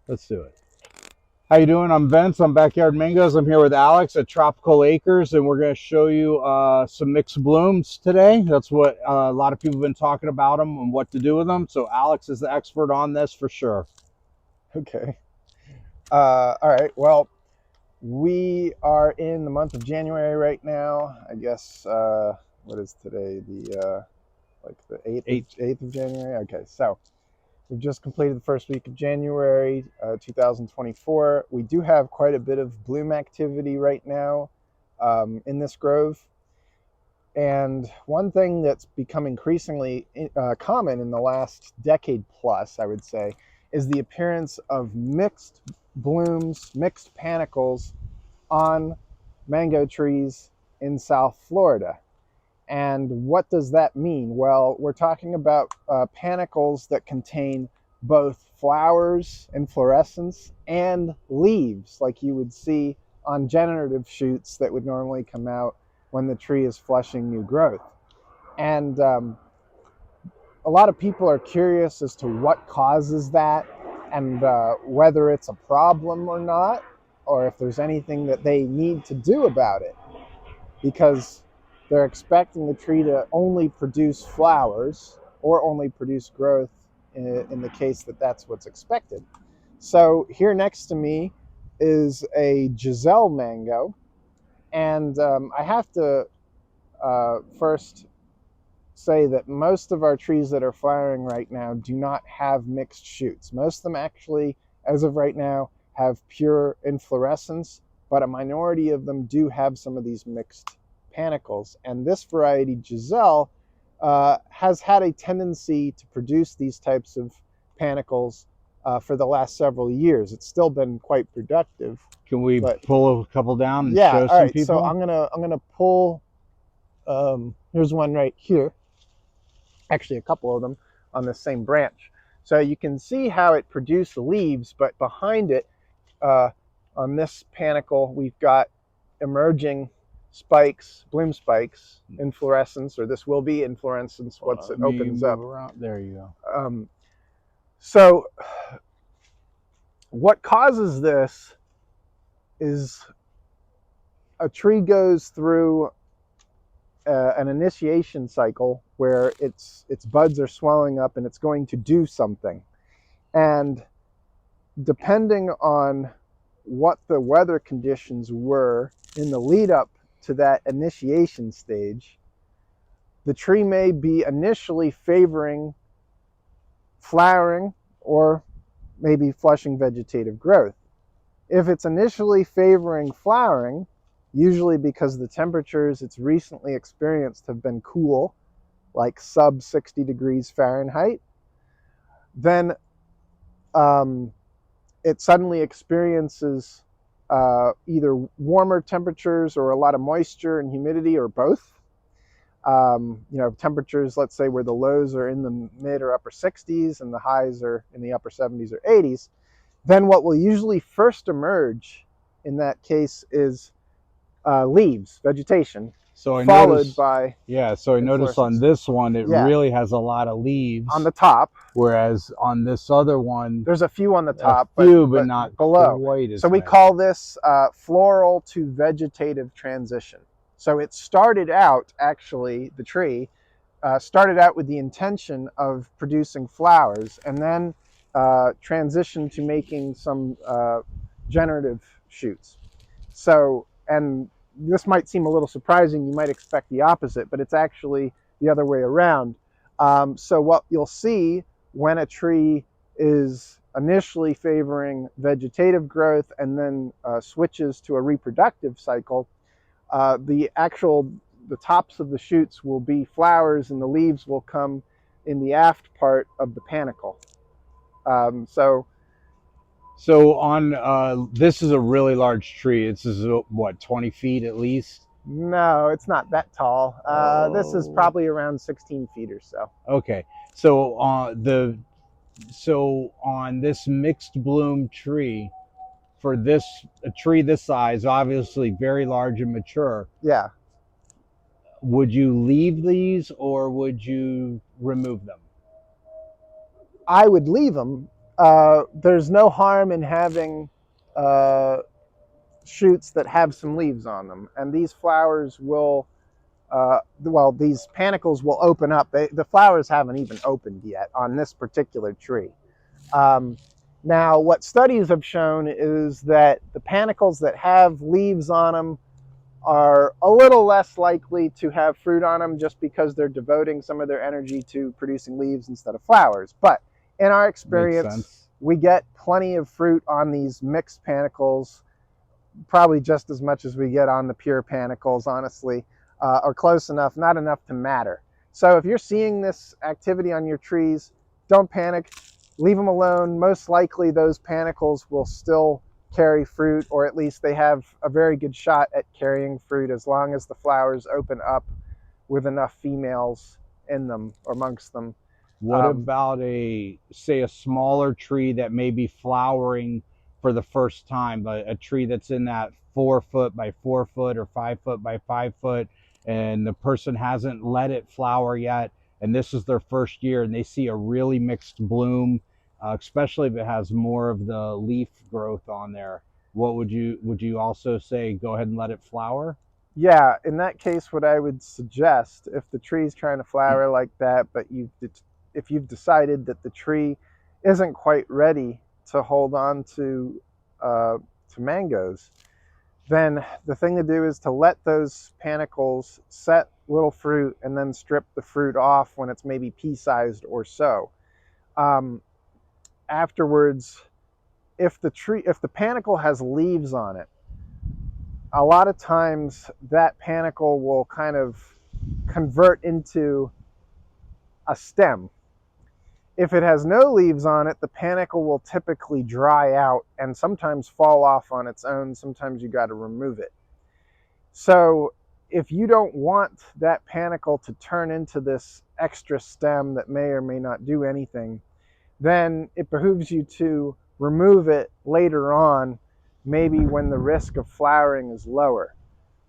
Let's do it. How you doing? I'm Vince. I'm Backyard Mangoes. I'm here with Alex at Tropical Acres, and we're going to show you some mixed blooms today. That's what a lot of people have been talking about them and what to do with them. So Alex is the expert on this for sure. Okay. All right. Well, we are in the month of January right now. I guess what is today? The like the 8th of January. Okay. So we've just completed the first week of January 2024. We do have quite a bit of bloom activity right now in this grove. And one thing that's become increasingly common in the last decade plus, I would say, is the appearance of mixed blooms, mixed panicles on mango trees in South Florida. And what does that mean? Well, we're talking about panicles that contain both flowers, inflorescence, and leaves, like you would see on generative shoots that would normally come out when the tree is flushing new growth. And a lot of people are curious as to what causes that and whether it's a problem or not, or if there's anything that they need to do about it, because they're expecting the tree to only produce flowers or only produce growth in the case that that's what's expected. So here next to me is a Giselle mango, and I have to first say that most of our trees that are flowering right now do not have mixed shoots. Most of them actually, as of right now, have pure inflorescence, but a minority of them do have some of these mixed panicles. And this variety, Giselle, has had a tendency to produce these types of panicles for the last several years. It's still been quite productive. Can we pull a couple down and yeah, show all some right, people? So I'm gonna pull. Here's one right here. Actually, a couple of them on the same branch. So you can see how it produced the leaves, but behind it, on this panicle, we've got emerging spikes, bloom spikes, inflorescence, or this will be inflorescence once it opens up. Around. There you go. So what causes this is a tree goes through an initiation cycle where its buds are swelling up and it's going to do something. And depending on what the weather conditions were in the lead up to that initiation stage, the tree may be initially favoring flowering or maybe flushing vegetative growth. If it's initially favoring flowering, usually because the temperatures it's recently experienced have been cool, like sub 60 degrees Fahrenheit, then it suddenly experiences either warmer temperatures or a lot of moisture and humidity, or both. Temperatures, let's say, where the lows are in the mid or upper 60s and the highs are in the upper 70s or 80s, then what will usually first emerge in that case is leaves, vegetation, so followed by So I noticed on this one it really has a lot of leaves on the top, whereas on this other one there's a few on the top, but not below. quite as so we many. call this floral to vegetative transition. So it started out, actually, the tree started out with the intention of producing flowers, and then transitioned to making some generative shoots. So, and this might seem a little surprising. You might expect the opposite, but it's actually the other way around. So what you'll see when a tree is initially favoring vegetative growth and then switches to a reproductive cycle, the tops of the shoots will be flowers and the leaves will come in the aft part of the panicle. So on this is a really large tree. This is what, 20 feet at least? No, it's not that tall. This is probably around 16 feet or so. Okay. So on this mixed bloom tree, for a tree this size, obviously very large and mature. Yeah. Would you leave these or would you remove them? I would leave them. there's no harm in having uh, shoots that have some leaves on them, and these flowers will, well, these panicles will open up. The flowers haven't even opened yet on this particular tree. Um, Now, what studies have shown is that the panicles that have leaves on them are a little less likely to have fruit on them, just because they're devoting some of their energy to producing leaves instead of flowers. But in our Makes experience, sense. we get plenty of fruit on these mixed panicles, probably just as much as we get on the pure panicles, honestly, or close enough, not enough to matter. So if you're seeing this activity on your trees, don't panic, leave them alone. Most likely those panicles will still carry fruit, or at least they have a very good shot at carrying fruit, as long as the flowers open up with enough females in them or amongst them. What Um, about say a smaller tree that may be flowering for the first time, a tree that's in that 4 foot by 4 foot or 5 foot by 5 foot, and the person hasn't let it flower yet, and this is their first year, and they see a really mixed bloom, especially if it has more of the leaf growth on there. What would you also say? Go ahead and let it flower. Yeah, in that case, what I would suggest, if the tree's trying to flower like that, but if you've decided that the tree isn't quite ready to hold on uh, to mangoes, then the thing to do is to let those panicles set little fruit and then strip the fruit off when it's maybe pea-sized or so. Um, Afterwards, if the panicle has leaves on it, a lot of times that panicle will kind of convert into a stem. If it has no leaves on it, the panicle will typically dry out and sometimes fall off on its own. Sometimes you got to remove it. So if you don't want that panicle to turn into this extra stem that may or may not do anything, then it behooves you to remove it later on, maybe when the risk of flowering is lower.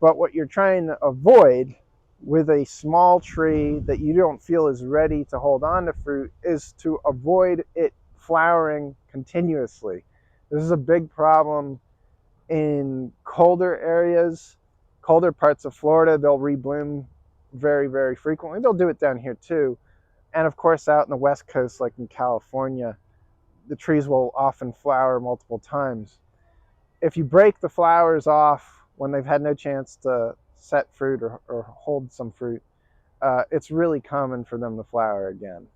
But what you're trying to avoid with a small tree that you don't feel is ready to hold on to fruit is to avoid it flowering continuously. This is a big problem in colder areas, colder parts of Florida. They'll rebloom very, very frequently. They'll do it down here too. And of course, out in the West Coast, like in California, the trees will often flower multiple times. If you break the flowers off when they've had no chance to set fruit or hold some fruit, it's really common for them to flower again.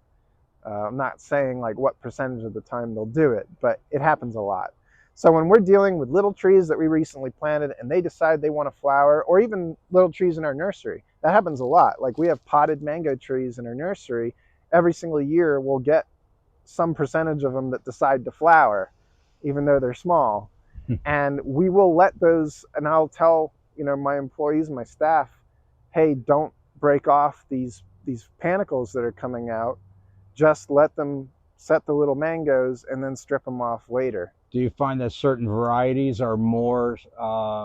I'm not saying like what percentage of the time they'll do it, but it happens a lot. So when we're dealing with little trees that we recently planted and they decide they want to flower, or even little trees in our nursery, that happens a lot. Like we have potted mango trees in our nursery. Every single year we'll get some percentage of them that decide to flower, even though they're small. And we will let those, and I'll tell, my employees, my staff, hey, don't break off these panicles that are coming out. Just let them set the little mangoes and then strip them off later. Do you find that certain varieties are more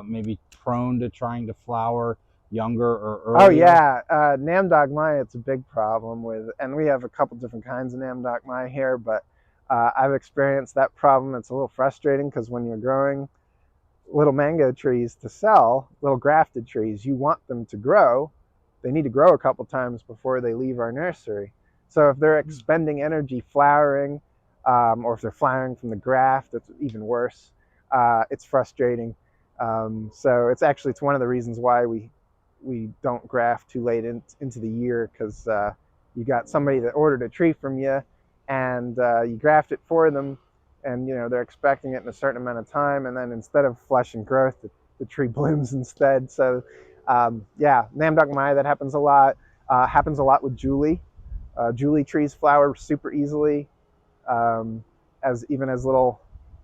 maybe prone to trying to flower younger or Oh earlier? yeah, Namdog Mai, it's a big problem with, and we have a couple different kinds of Namdog Mai here, but I've experienced that problem. It's a little frustrating because when you're growing little mango trees to sell, little grafted trees, you want them to grow. They need to grow a couple times before they leave our nursery. So if they're expending energy flowering, or if they're flowering from the graft, it's even worse. It's frustrating. So it's one of the reasons why we don't graft too late into the year, because you got somebody that ordered a tree from you, and you graft it for them, and they're expecting it in a certain amount of time, and then instead of flesh and growth, the tree blooms instead. So yeah, Namdog Mai, that happens a lot. Happens a lot with Julie. Julie trees flower super easily, um, as even as little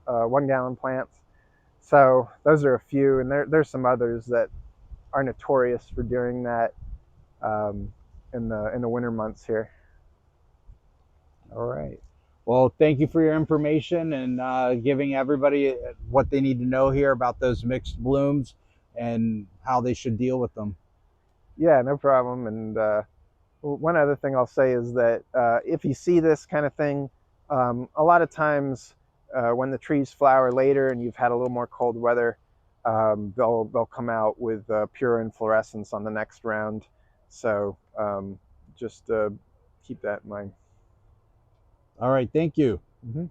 1 gallon plants. So those are a few, and there's some others that are notorious for doing that um, in the winter months here. All right. Well, thank you for your information and giving everybody what they need to know here about those mixed blooms and how they should deal with them. Yeah, no problem. And one other thing I'll say is that if you see this kind of thing, A lot of times when the trees flower later and you've had a little more cold weather, they'll come out with pure inflorescence on the next round. So just keep that in mind. All right, thank you. Mm-hmm.